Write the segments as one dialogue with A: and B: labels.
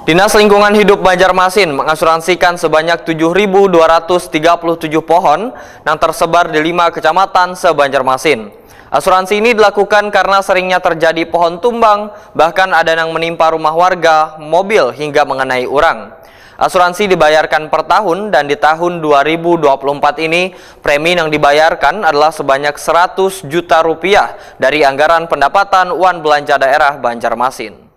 A: Dinas Lingkungan Hidup Banjarmasin mengasuransikan sebanyak 7.237 pohon yang tersebar di 5 kecamatan se-Banjarmasin. Asuransi ini dilakukan karena seringnya terjadi pohon tumbang, bahkan ada yang menimpa rumah warga, mobil hingga mengenai orang. Asuransi dibayarkan per tahun dan di tahun 2024 ini premi yang dibayarkan adalah sebanyak 100 juta rupiah dari anggaran pendapatan Wan Belanja Daerah Banjarmasin.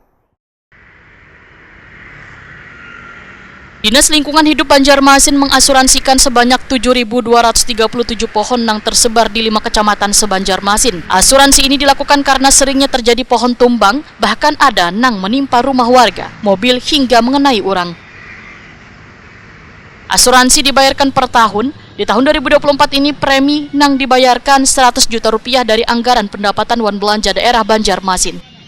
B: Dinas Lingkungan Hidup Banjarmasin mengasuransikan sebanyak 7.237 pohon yang tersebar di 5 kecamatan se-Banjarmasin. Asuransi ini dilakukan karena seringnya terjadi pohon tumbang, bahkan ada yang menimpa rumah warga, mobil hingga mengenai orang. Asuransi dibayarkan per tahun. Di tahun 2024 ini premi yang dibayarkan 100 juta rupiah dari anggaran pendapatan Wan Belanja Daerah Banjarmasin.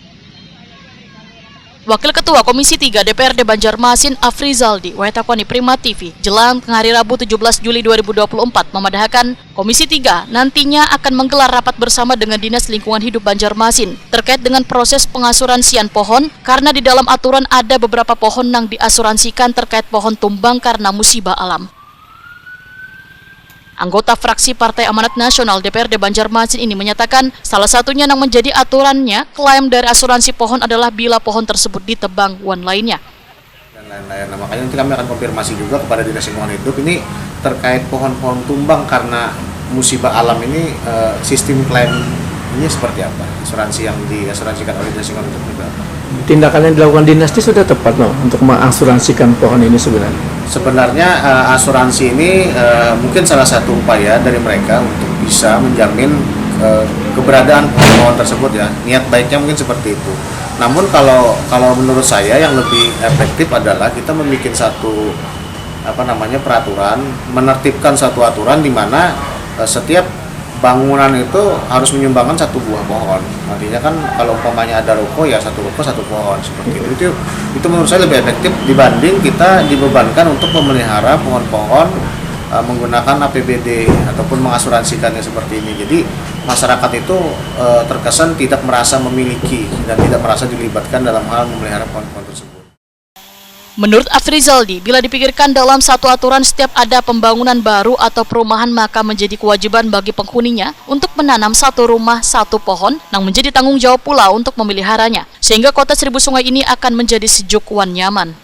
B: Wakil Ketua Komisi 3 DPRD Banjarmasin Afrizaldi Wetakwani Prima TV jelang hari Rabu 17 Juli 2024 memadahakan Komisi 3 nantinya akan menggelar rapat bersama dengan Dinas Lingkungan Hidup Banjarmasin terkait dengan proses pengasuransian pohon karena di dalam aturan ada beberapa pohon yang diasuransikan terkait pohon tumbang karena musibah alam. Anggota fraksi Partai Amanat Nasional DPRD Banjarmasin ini menyatakan salah satunya yang menjadi aturannya klaim dari asuransi pohon adalah bila pohon tersebut ditebang wan lainnya.
C: Dan lain-lain. Nah, makanya nanti kami akan konfirmasi juga kepada Dinas Lingkungan Hidup ini terkait pohon-pohon tumbang karena musibah alam ini sistem klaim ini seperti apa? Asuransi yang diasuransikan oleh Dinas Lingkungan Hidup juga apa?
D: Tindakan yang dilakukan dinas ini sudah tepat untuk mengasuransikan pohon ini sebenarnya?
C: Sebenarnya asuransi ini mungkin salah satu upaya dari mereka untuk bisa menjamin keberadaan pohon tersebut ya. Niat baiknya mungkin seperti itu. Namun kalau menurut saya yang lebih efektif adalah kita membuat satu peraturan, menertibkan satu aturan di mana setiap bangunan itu harus menyumbangkan 1 buah pohon. Artinya kan kalau umpamanya ada ruko ya 1 ruko 1 pohon seperti itu. Itu menurut saya lebih efektif dibanding kita dibebankan untuk memelihara pohon-pohon menggunakan APBD ataupun mengasuransikannya seperti ini. Jadi masyarakat itu terkesan tidak merasa memiliki dan tidak merasa dilibatkan dalam hal memelihara pohon-pohon tersebut.
B: Menurut Afrizaldi, bila dipikirkan dalam satu aturan setiap ada pembangunan baru atau perumahan maka menjadi kewajiban bagi penghuninya untuk menanam 1 rumah 1 pohon yang menjadi tanggung jawab pula untuk memeliharanya. Sehingga kota Seribu Sungai ini akan menjadi sejuk wan nyaman.